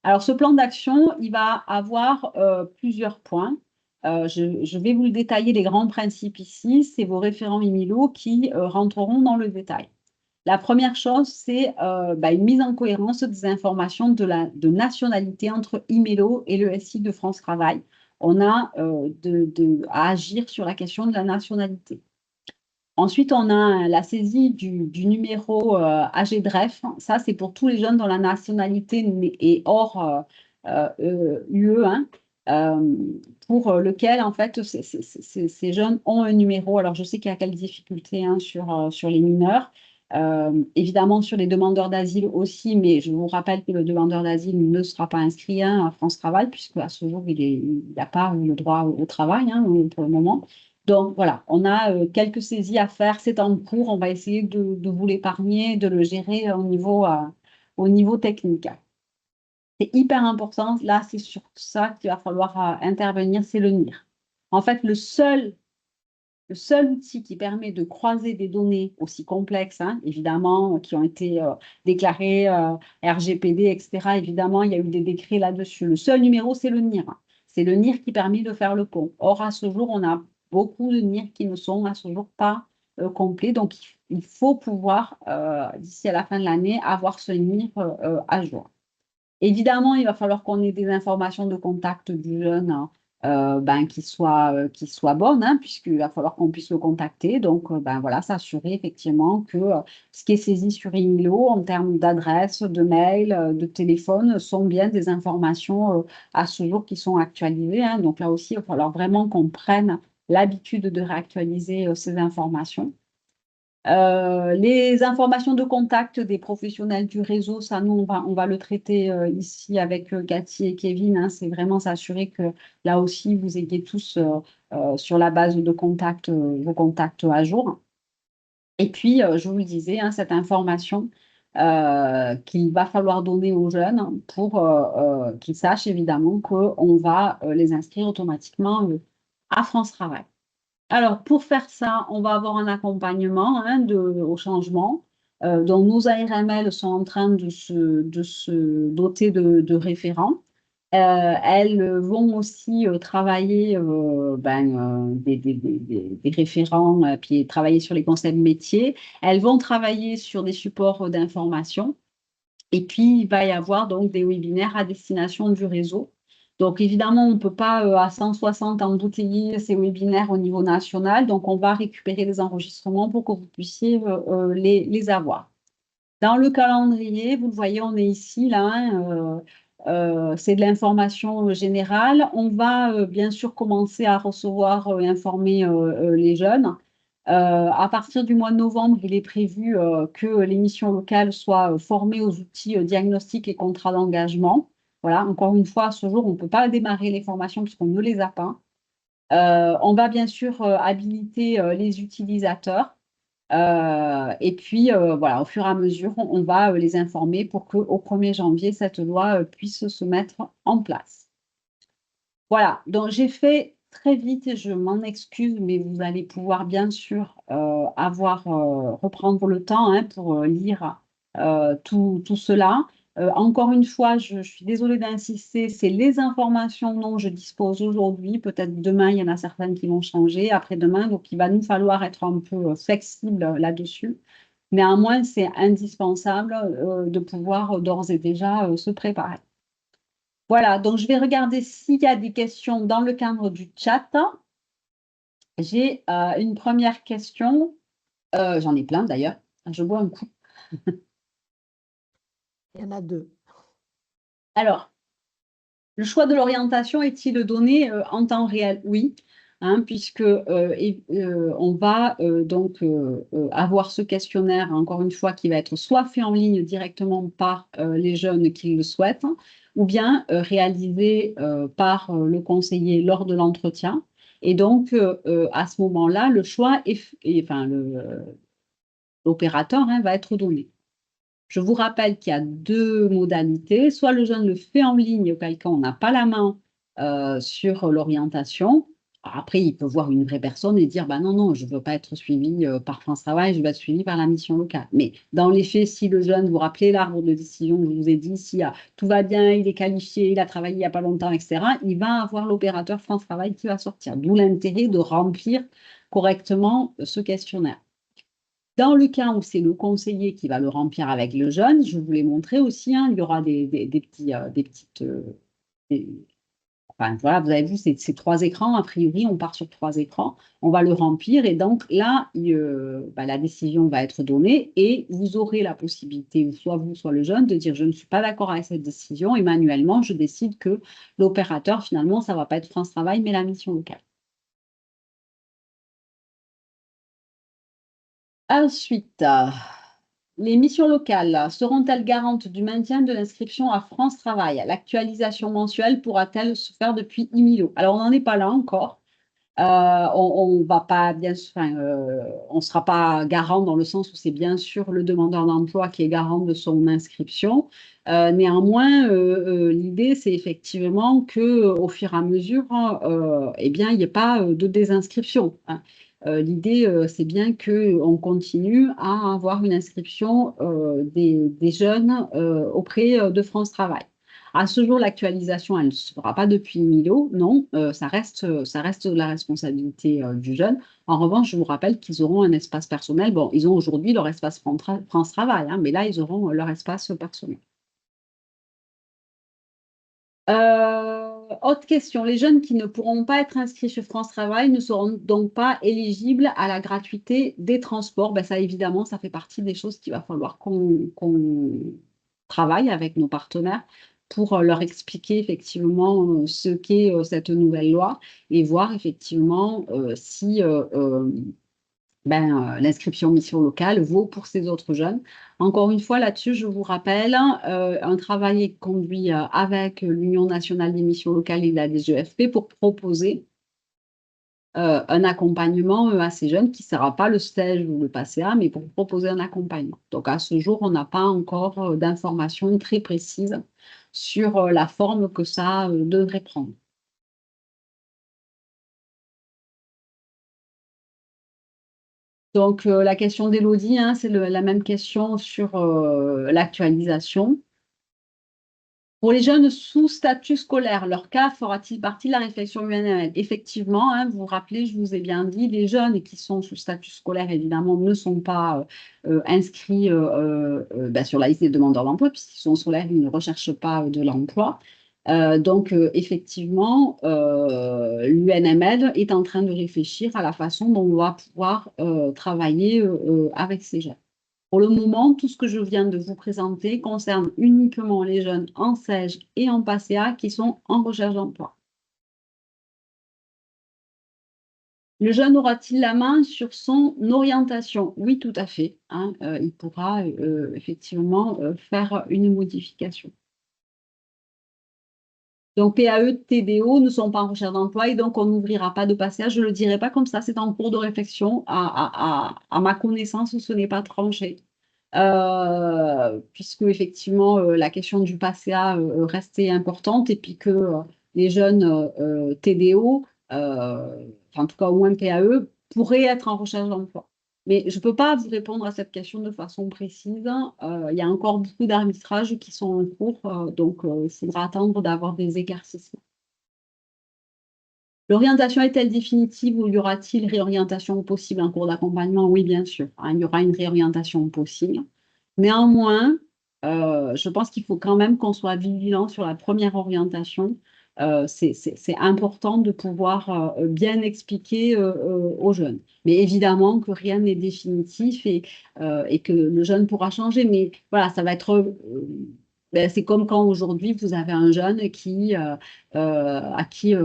Alors, ce plan d'action, il va avoir plusieurs points. Je vais vous le détailler, les grands principes ici. C'est vos référents IMILO qui rentreront dans le détail. La première chose, c'est une mise en cohérence des informations de nationalité entre IMELO et le SI de France Travail. On a à agir sur la question de la nationalité. Ensuite, on a la saisie du numéro AGDREF. Ça, c'est pour tous les jeunes dont la nationalité est hors UE1, pour lequel, en fait, ces jeunes ont un numéro. Alors, je sais qu'il y a quelques difficultés, hein, sur les mineurs. Évidemment, sur les demandeurs d'asile aussi, mais je vous rappelle que le demandeur d'asile ne sera pas inscrit, hein, à France Travail, puisque à ce jour, il n'a pas le droit au travail, hein, pour le moment. Donc voilà, on a quelques saisies à faire, c'est en cours, on va essayer de vous l'épargner, de le gérer au niveau technique. C'est hyper important, là c'est sur ça qu'il va falloir intervenir, c'est le NIR. En fait, le seul outil qui permet de croiser des données aussi complexes, hein, évidemment, qui ont été déclarées RGPD, etc., évidemment, il y a eu des décrets là-dessus. Le seul numéro, c'est le NIR. C'est le NIR qui permet de faire le pont. Or, à ce jour, on a beaucoup de NIR qui ne sont à ce jour pas complets. Donc, il faut pouvoir, d'ici à la fin de l'année, avoir ce NIR à jour. Évidemment, il va falloir qu'on ait des informations de contact du jeune, hein, qui soient bonnes, hein, puisqu'il va falloir qu'on puisse le contacter. Donc, voilà, s'assurer effectivement que ce qui est saisi sur IMILO en termes d'adresse, de mail, de téléphone, sont bien des informations à ce jour qui sont actualisées, hein. Donc là aussi, il va falloir vraiment qu'on prenne l'habitude de réactualiser ces informations. Les informations de contact des professionnels du réseau, ça, nous, on va le traiter ici avec Cathy et Kevin, hein. C'est vraiment s'assurer que là aussi, vous ayez tous sur la base de contact, vos contacts à jour. Et puis, je vous le disais, hein, cette information qu'il va falloir donner aux jeunes pour qu'ils sachent évidemment qu'on va les inscrire automatiquement à France Travail. Alors, pour faire ça, on va avoir un accompagnement, hein, au changement, dont nos ARML sont en train de se doter de référents. Elles vont aussi travailler des référents, puis travailler sur les concepts métiers. Elles vont travailler sur des supports d'information. Et puis, il va y avoir donc des webinaires à destination du réseau. Donc, évidemment, on ne peut pas à 160 embouteiller ces webinaires au niveau national. Donc, on va récupérer les enregistrements pour que vous puissiez les avoir. Dans le calendrier, vous le voyez, on est ici, là, hein, c'est de l'information générale. On va bien sûr commencer à recevoir et informer les jeunes. À partir du mois de novembre, il est prévu que les missions locales soient formées aux outils diagnostiques et contrats d'engagement. Voilà, encore une fois, à ce jour, on ne peut pas démarrer les formations puisqu'on ne les a pas. On va bien sûr habiliter les utilisateurs. Et puis, voilà, au fur et à mesure, on va les informer pour qu'au 1er janvier, cette loi puisse se mettre en place. Voilà, donc j'ai fait très vite et je m'en excuse, mais vous allez pouvoir bien sûr reprendre le temps hein, pour lire tout cela. Encore une fois, je suis désolée d'insister, c'est les informations dont je dispose aujourd'hui. Peut-être demain, il y en a certaines qui vont changer, après-demain, donc il va nous falloir être un peu flexible là-dessus. Néanmoins, c'est indispensable de pouvoir d'ores et déjà se préparer. Voilà, donc je vais regarder s'il y a des questions dans le cadre du chat. J'ai une première question. J'en ai plein d'ailleurs. Je bois un coup. Il y en a deux. Alors, le choix de l'orientation est-il donné en temps réel? Oui, hein, puisque on va donc avoir ce questionnaire, encore une fois, qui va être soit fait en ligne directement par les jeunes qui le souhaitent, ou bien réalisé par le conseiller lors de l'entretien. Et donc, à ce moment-là, le choix enfin, l'opérateur hein, va être donné. Je vous rappelle qu'il y a deux modalités. Soit le jeune le fait en ligne, auquel cas on n'a pas la main sur l'orientation. Après, il peut voir une vraie personne et dire, bah non, non, je ne veux pas être suivi par France Travail, je veux être suivi par la mission locale. Mais dans les faits, si le jeune, vous rappelez l'arbre de décision que je vous ai dit, si tout va bien, il est qualifié, il a travaillé il n'y a pas longtemps, etc., il va avoir l'opérateur France Travail qui va sortir. D'où l'intérêt de remplir correctement ce questionnaire. Dans le cas où c'est le conseiller qui va le remplir avec le jeune, je vous l'ai montré aussi, hein, il y aura des petites. Enfin, voilà, vous avez vu, c'est trois écrans. A priori, on part sur trois écrans. On va le remplir et donc là, la décision va être donnée et vous aurez la possibilité, soit vous, soit le jeune, de dire je ne suis pas d'accord avec cette décision et manuellement, je décide que l'opérateur, finalement, ça ne va pas être France Travail, mais la mission locale. Ensuite, les missions locales seront-elles garantes du maintien de l'inscription à France Travail? L'actualisation mensuelle pourra-t-elle se faire depuis IMILO? Alors, on n'en est pas là encore. On va pas bien, enfin, on ne sera pas garant dans le sens où c'est bien sûr le demandeur d'emploi qui est garant de son inscription. Néanmoins, l'idée, c'est effectivement que au fur et à mesure, eh bien, il n'y ait pas de désinscription, hein. L'idée, c'est bien qu'on continue à avoir une inscription des jeunes auprès de France Travail. À ce jour, l'actualisation, elle ne se fera pas depuis Milo, non, ça reste la responsabilité du jeune. En revanche, je vous rappelle qu'ils auront un espace personnel. Bon, ils ont aujourd'hui leur espace France Travail, hein, mais là, ils auront leur espace personnel. Autre question, les jeunes qui ne pourront pas être inscrits sur France Travail ne seront donc pas éligibles à la gratuité des transports. Ben ça, évidemment, ça fait partie des choses qu'il va falloir qu'on travaille avec nos partenaires pour leur expliquer effectivement ce qu'est cette nouvelle loi et voir effectivement si l'inscription mission locale vaut pour ces autres jeunes. Encore une fois, là-dessus, je vous rappelle, un travail est conduit avec l'Union nationale des missions locales et la DGFP pour proposer un accompagnement à ces jeunes qui ne sera pas le stage ou le PACA, mais pour proposer un accompagnement. Donc, à ce jour, on n'a pas encore d'informations très précises sur la forme que ça devrait prendre. Donc, la question d'Élodie, hein, c'est la même question sur l'actualisation. Pour les jeunes sous statut scolaire, leur cas fera-t-il partie de la réflexion UNML? Effectivement, hein, vous vous rappelez, je vous ai bien dit, les jeunes qui sont sous statut scolaire, évidemment, ne sont pas inscrits sur la liste des demandeurs d'emploi, puisqu'ils sont scolaires, ils ne recherchent pas de l'emploi. Donc, effectivement, l'UNML est en train de réfléchir à la façon dont on va pouvoir travailler avec ces jeunes. Pour le moment, tout ce que je viens de vous présenter concerne uniquement les jeunes en SEG et en PACA qui sont en recherche d'emploi. Le jeune aura-t-il la main sur son orientation? Oui, tout à fait, hein, il pourra effectivement faire une modification. Donc, PAE, TDO ne sont pas en recherche d'emploi et donc on n'ouvrira pas de passage. Je ne le dirai pas comme ça, c'est en cours de réflexion. À ma connaissance, ce n'est pas tranché. Puisque effectivement, la question du PACA restait importante et puis que les jeunes TDO, enfin, en tout cas au moins PAE, pourraient être en recherche d'emploi. Mais je ne peux pas vous répondre à cette question de façon précise. Il y a encore beaucoup d'arbitrages qui sont en cours, donc il faudra attendre d'avoir des éclaircissements. L'orientation est-elle définitive ou y aura-t-il réorientation possible en cours d'accompagnement? Oui, bien sûr, hein, il y aura une réorientation possible. Néanmoins, je pense qu'il faut quand même qu'on soit vigilant sur la première orientation. C'est important de pouvoir bien expliquer aux jeunes. Mais évidemment que rien n'est définitif et que le jeune pourra changer. Mais voilà, ça va être... ben, c'est comme quand aujourd'hui vous avez un jeune à qui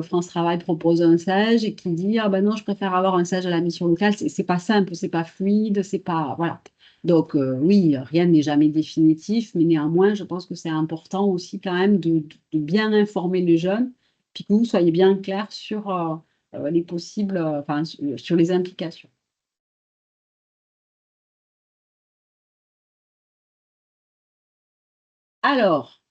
France Travail propose un stage et qui dit ah ben non, je préfère avoir un stage à la mission locale. C'est pas simple, c'est pas fluide, c'est pas voilà. Donc oui, rien n'est jamais définitif, mais néanmoins, je pense que c'est important aussi quand même de bien informer les jeunes, puis que vous soyez bien clair sur les possibles, enfin sur les implications. Alors,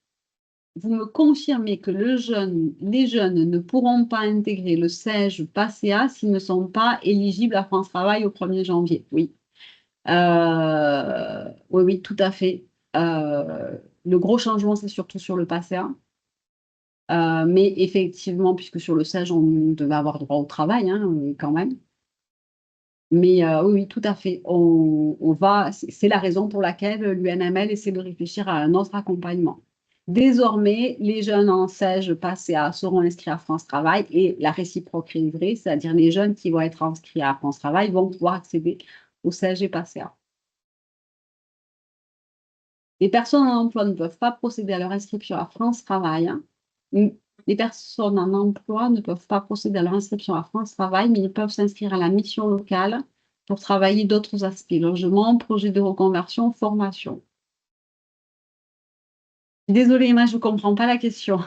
vous me confirmez que les jeunes ne pourront pas intégrer le SEG PACEA s'ils ne sont pas éligibles à France Travail au 1er janvier. Oui. Oui, oui, tout à fait. Le gros changement, c'est surtout sur le PACEA. Mais effectivement, puisque sur le SEG, on devait avoir droit au travail hein, quand même. Mais oui, oui, tout à fait. C'est la raison pour laquelle l'UNML essaie de réfléchir à un autre accompagnement. Désormais, les jeunes en SEG PACEA seront inscrits à France Travail et la réciproque est vraie, c'est-à-dire les jeunes qui vont être inscrits à France Travail vont pouvoir accéder au SEG et PACEA. Les personnes en emploi ne peuvent pas procéder à leur inscription à France Travail, hein. Les personnes en emploi ne peuvent pas procéder à leur inscription à France Travail, mais ils peuvent s'inscrire à la mission locale pour travailler d'autres aspects, logement, projet de reconversion, formation. Désolée, Emma, je ne comprends pas la question.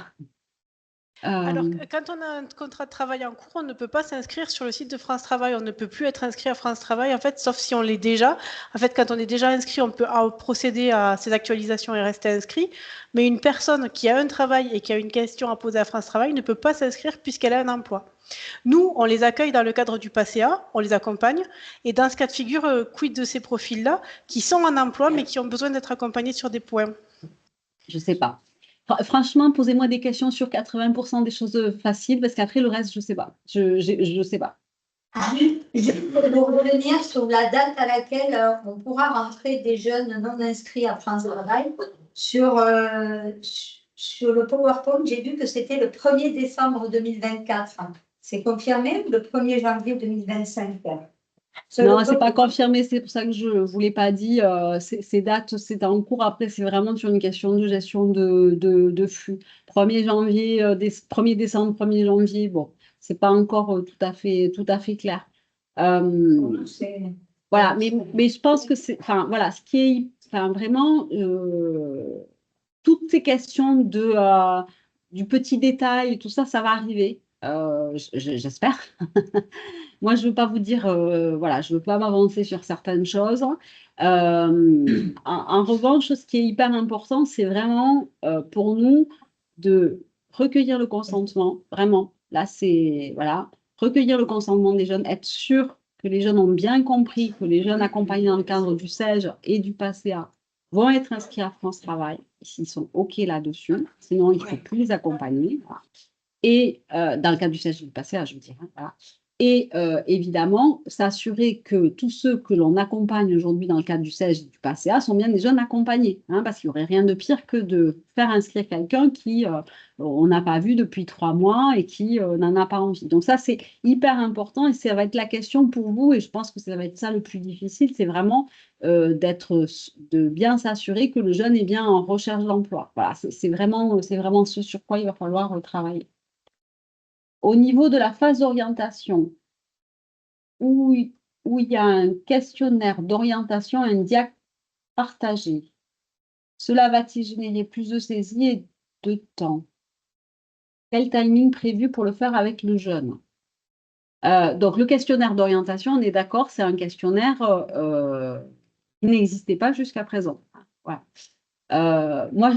Alors, Euh, quand on a un contrat de travail en cours, on ne peut pas s'inscrire sur le site de France Travail. On ne peut plus être inscrit à France Travail, en fait, sauf si on l'est déjà. En fait, quand on est déjà inscrit, on peut procéder à ces actualisations et rester inscrit. Mais une personne qui a un travail et qui a une question à poser à France Travail ne peut pas s'inscrire puisqu'elle a un emploi. Nous, on les accueille dans le cadre du PACEA, on les accompagne. Et dans ce cas de figure, quid de ces profils-là qui sont en emploi mais qui ont besoin d'être accompagnés sur des points? je ne sais pas. Franchement, posez-moi des questions sur 80% des choses faciles, parce qu'après, le reste, je ne sais pas. Je sais pas. Pour revenir sur la date à laquelle on pourra rentrer des jeunes non inscrits à France Travail, sur le PowerPoint, j'ai vu que c'était le 1er décembre 2024. C'est confirmé ou le 1er janvier 2025? Non, c'est pas confirmé, c'est pour ça que je ne vous l'ai pas dit. Ces dates, c'est en cours. Après, c'est vraiment sur une question de gestion de flux. 1er janvier, 1er décembre, 1er janvier, bon, c'est pas encore tout à fait clair. Voilà, mais je pense que c'est, enfin, voilà, ce qui est, enfin, vraiment, toutes ces questions du petit détail, tout ça, ça va arriver. J'espère. Moi, je ne veux pas vous dire, voilà, je ne veux pas m'avancer sur certaines choses. En revanche, ce qui est hyper important, c'est vraiment pour nous de recueillir le consentement. Vraiment, là, c'est, voilà, recueillir le consentement des jeunes, être sûr que les jeunes ont bien compris que les jeunes accompagnés dans le cadre du SEG et du PACEA vont être inscrits à France Travail, s'ils sont OK là-dessus. Sinon, il ne faut plus les accompagner. Voilà. Et dans le cadre du SEG et du PACEA, je veux dire. Hein, voilà. Et évidemment, s'assurer que tous ceux que l'on accompagne aujourd'hui dans le cadre du SEG et du PACEA sont bien des jeunes accompagnés, hein, parce qu'il n'y aurait rien de pire que de faire inscrire quelqu'un qui on n'a pas vu depuis 3 mois et qui n'en a pas envie. Donc ça, c'est hyper important et ça va être la question pour vous, et je pense que ça va être ça le plus difficile, c'est vraiment de bien s'assurer que le jeune est bien en recherche d'emploi. Voilà, c'est vraiment ce sur quoi il va falloir travailler. Au niveau de la phase d'orientation, où, où il y a un questionnaire d'orientation, un diac partagé, cela va-t-il générer plus de saisie et de temps? Quel timing prévu pour le faire avec le jeune? Donc, le questionnaire d'orientation, on est d'accord, c'est un questionnaire qui n'existait pas jusqu'à présent. Voilà. Moi,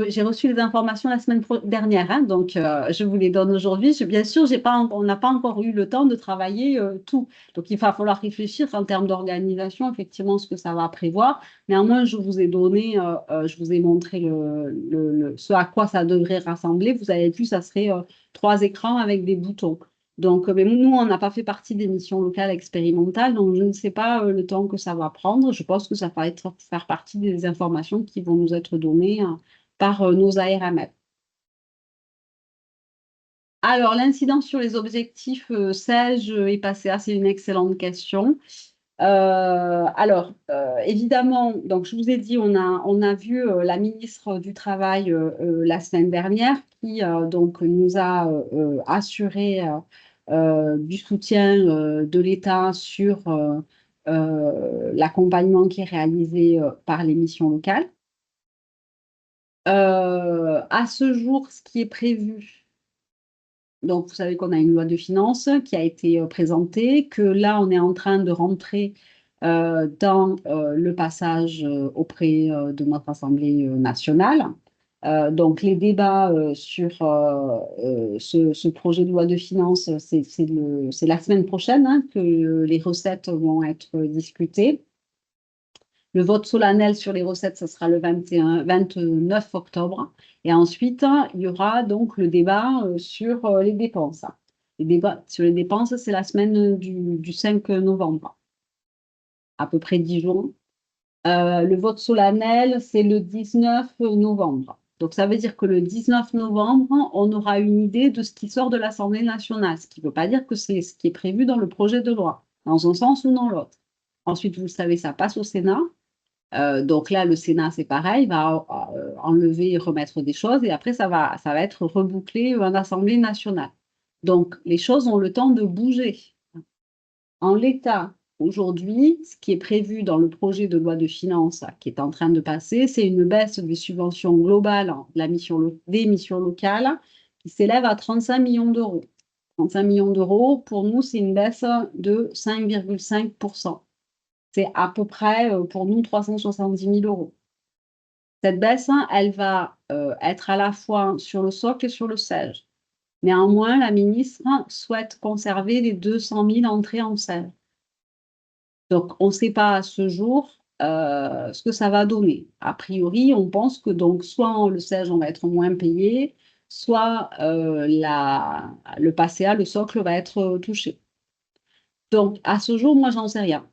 j'ai reçu les informations la semaine dernière, hein, donc je vous les donne aujourd'hui. Bien sûr, on n'a pas encore eu le temps de travailler tout. Donc, il va falloir réfléchir en termes d'organisation, effectivement, ce que ça va prévoir. Néanmoins, je vous ai donné, je vous ai montré ce à quoi ça devrait rassembler. Vous avez vu, ça serait 3 écrans avec des boutons. Donc, mais nous, on n'a pas fait partie des missions locales expérimentales, donc je ne sais pas le temps que ça va prendre. Je pense que ça va faire partie des informations qui vont nous être données par nos ARMF. Alors, l'incidence sur les objectifs SAGE est passée. C'est une excellente question. Évidemment, donc je vous ai dit, on a vu la ministre du Travail la semaine dernière qui donc nous a assuré du soutien de l'État sur l'accompagnement qui est réalisé par les missions locales. À ce jour, ce qui est prévu, donc vous savez qu'on a une loi de finances qui a été présentée, que là on est en train de rentrer dans le passage auprès de notre Assemblée nationale. Donc les débats sur ce projet de loi de finances, c'est la semaine prochaine hein, que les recettes vont être discutées. Le vote solennel sur les recettes, ce sera le 29 octobre. Et ensuite, il y aura donc le débat sur les dépenses. Les débats sur les dépenses, c'est la semaine du 5 novembre, à peu près 10 jours. Le vote solennel, c'est le 19 novembre. Donc, ça veut dire que le 19 novembre, on aura une idée de ce qui sort de l'Assemblée nationale, ce qui ne veut pas dire que c'est ce qui est prévu dans le projet de loi, dans un sens ou dans l'autre. Ensuite, vous le savez, ça passe au Sénat. Donc là, le Sénat, c'est pareil, va enlever et remettre des choses, et après, ça va être rebouclé en Assemblée nationale. Donc, les choses ont le temps de bouger. En l'état, aujourd'hui, ce qui est prévu dans le projet de loi de finances qui est en train de passer, c'est une baisse des subventions globales des missions locales qui s'élève à 35 millions d'euros. 35 millions d'euros, pour nous, c'est une baisse de 5,5%. C'est à peu près, pour nous, 370 000 euros. Cette baisse, hein, elle va être à la fois sur le socle et sur le SAGE. Néanmoins, la ministre souhaite conserver les 200 000 entrées en SAGE. Donc, on ne sait pas à ce jour ce que ça va donner. A priori, on pense que donc soit le SAGE, on va être moins payé, soit le PACEA, le socle, va être touché. Donc, à ce jour, moi, j'en sais rien.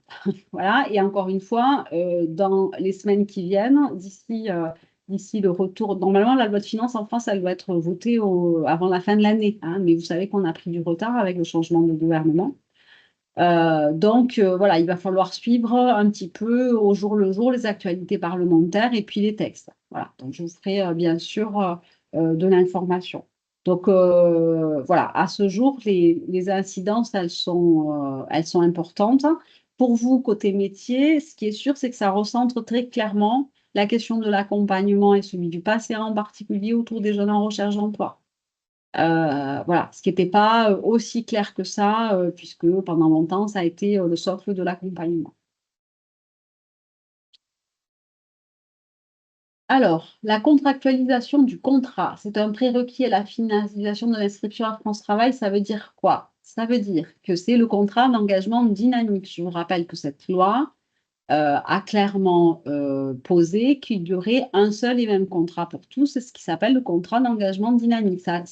Voilà. Et encore une fois, dans les semaines qui viennent, d'ici le retour, normalement, la loi de finances en France, elle doit être votée avant la fin de l'année. Hein, mais vous savez qu'on a pris du retard avec le changement de gouvernement. Donc, voilà, il va falloir suivre un petit peu au jour le jour les actualités parlementaires et puis les textes. Voilà. Donc, je vous ferai bien sûr de l'information. Donc, voilà, à ce jour, les incidences, elles sont importantes. Pour vous, côté métier, ce qui est sûr, c'est que ça recentre très clairement la question de l'accompagnement et celui du PACEA en particulier autour des jeunes en recherche d'emploi. Voilà, ce qui n'était pas aussi clair que ça, puisque pendant longtemps, ça a été le socle de l'accompagnement. Alors, la contractualisation du contrat, c'est un prérequis à la finalisation de l'inscription à France Travail. Ça veut dire quoi? Ça veut dire que c'est le contrat d'engagement dynamique. Je vous rappelle que cette loi a clairement posé qu'il y aurait un seul et même contrat pour tous, c'est ce qui s'appelle le contrat d'engagement dynamique. Ça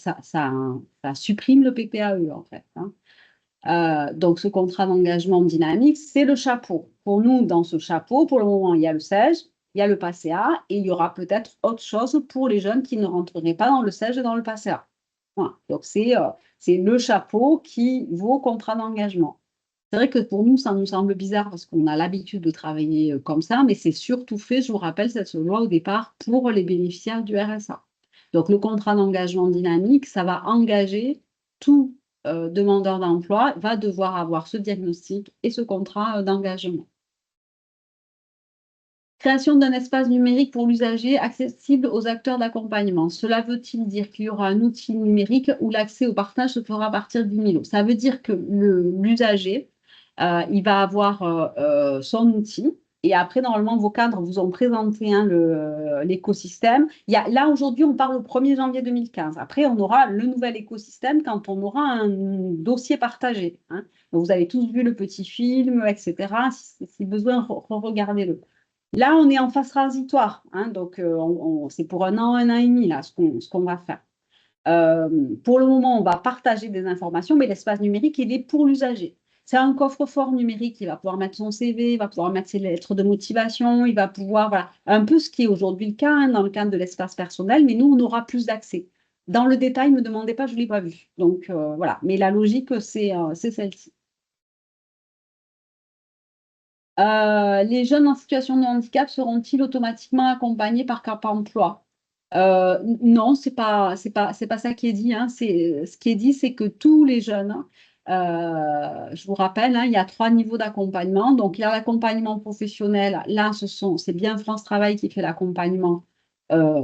supprime le PPAE, en fait. Hein. Donc, ce contrat d'engagement dynamique, c'est le chapeau. Pour nous, dans ce chapeau, pour le moment, il y a le SAGE, il y a le PACEA, et il y aura peut-être autre chose pour les jeunes qui ne rentreraient pas dans le SAGE et dans le PACEA. Voilà. Donc, c'est le chapeau qui vaut contrat d'engagement. C'est vrai que pour nous, ça nous semble bizarre parce qu'on a l'habitude de travailler comme ça, mais c'est surtout fait, je vous rappelle, cette loi au départ pour les bénéficiaires du RSA. Donc, le contrat d'engagement dynamique, ça va engager tout demandeur d'emploi, va devoir avoir ce diagnostic et ce contrat d'engagement. Création d'un espace numérique pour l'usager accessible aux acteurs d'accompagnement. Cela veut-il dire qu'il y aura un outil numérique où l'accès au partage se fera à partir du Milo? Ça veut dire que l'usager, il va avoir son outil. Et après, normalement, vos cadres vous ont présenté hein, l'écosystème. Là, aujourd'hui, on parle au 1er janvier 2015. Après, on aura le nouvel écosystème quand on aura un dossier partagé. Hein. Donc, vous avez tous vu le petit film, etc. Si besoin, regardez-le. Là, on est en phase transitoire, hein, donc c'est pour un an et demi, là, ce qu'on va faire. Pour le moment, on va partager des informations, mais l'espace numérique, il est pour l'usager. C'est un coffre-fort numérique, il va pouvoir mettre son CV, il va pouvoir mettre ses lettres de motivation, il va pouvoir, voilà, un peu ce qui est aujourd'hui le cas hein, dans le cadre de l'espace personnel, mais nous, on aura plus d'accès. Dans le détail, ne me demandez pas, je ne l'ai pas vu. Donc, voilà, mais la logique, c'est celle-ci. Les jeunes en situation de handicap seront-ils automatiquement accompagnés par Cap Emploi? Non, c'est pas ça qui est dit. Hein. Ce qui est dit, c'est que tous les jeunes, je vous rappelle, hein, il y a 3 niveaux d'accompagnement. Donc, il y a l'accompagnement professionnel. Là, c'est bien France Travail qui fait l'accompagnement,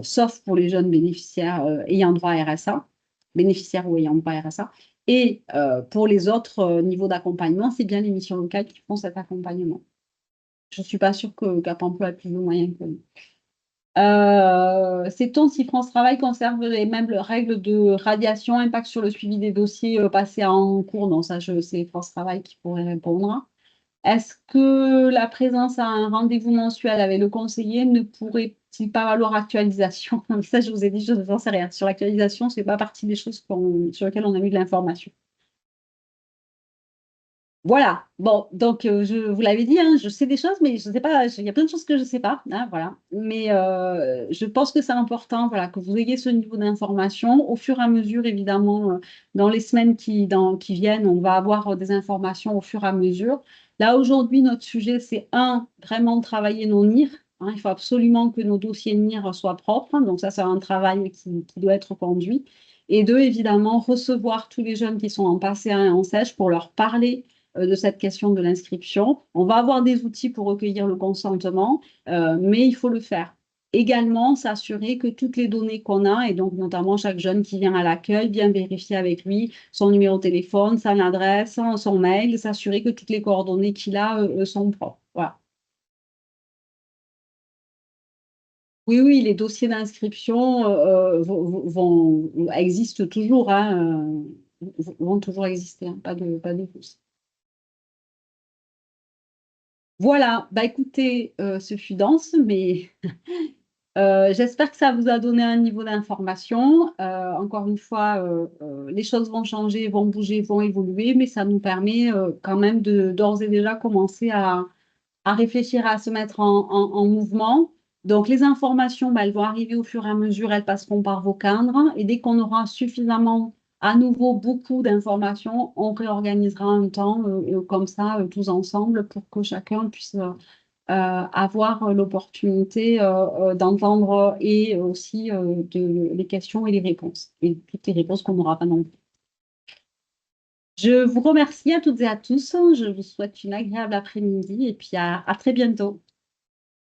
sauf pour les jeunes bénéficiaires ayant droit à RSA, bénéficiaires ou ayant droit à RSA. Et pour les autres niveaux d'accompagnement, c'est bien les missions locales qui font cet accompagnement. Je ne suis pas sûre que Cap Emploi ait plus de moyens que nous. Sait-on si France Travail conserve les mêmes règles de radiation, impact sur le suivi des dossiers passés en cours? Non, ça, c'est France Travail qui pourrait répondre. Est-ce que la présence à un rendez-vous mensuel avec le conseiller ne pourrait-il pas valoir actualisation? Ça, je vous ai dit, je n'en sais rien. Sur l'actualisation, ce n'est pas partie des choses sur lesquelles on a mis de l'information. Voilà, bon, donc je vous l'avais dit, hein, je sais des choses, mais je ne sais pas, il y a plein de choses que je ne sais pas, hein, voilà. Mais je pense que c'est important, voilà, que vous ayez ce niveau d'information. Au fur et à mesure, évidemment, dans les semaines qui viennent, on va avoir des informations au fur et à mesure. Là, aujourd'hui, notre sujet, c'est vraiment travailler nos NIR. Hein, il faut absolument que nos dossiers NIR soient propres, hein, donc ça, c'est un travail qui doit être conduit. Et deux, évidemment, recevoir tous les jeunes qui sont en passé et en sèche pour leur parler de cette question de l'inscription. On va avoir des outils pour recueillir le consentement, mais il faut le faire. Également, s'assurer que toutes les données qu'on a, et donc notamment chaque jeune qui vient à l'accueil, bien vérifier avec lui son numéro de téléphone, son adresse, son mail, s'assurer que toutes les coordonnées qu'il a sont propres. Voilà. Oui, oui, les dossiers d'inscription existent toujours, hein, vont toujours exister, hein, pas de souci. Voilà, bah écoutez, ce fut dense, mais j'espère que ça vous a donné un niveau d'information. Encore une fois, les choses vont changer, vont bouger, vont évoluer, mais ça nous permet quand même d'ores et déjà commencer à réfléchir, à se mettre en mouvement. Donc, les informations, bah, elles vont arriver au fur et à mesure, elles passeront par vos cadres. Et dès qu'on aura suffisamment, à nouveau, beaucoup d'informations, on réorganisera un temps comme ça, tous ensemble, pour que chacun puisse avoir l'opportunité d'entendre et aussi les questions et les réponses. Et toutes les réponses qu'on n'aura pas non plus. Je vous remercie à toutes et à tous. Je vous souhaite une agréable après-midi et puis à très bientôt.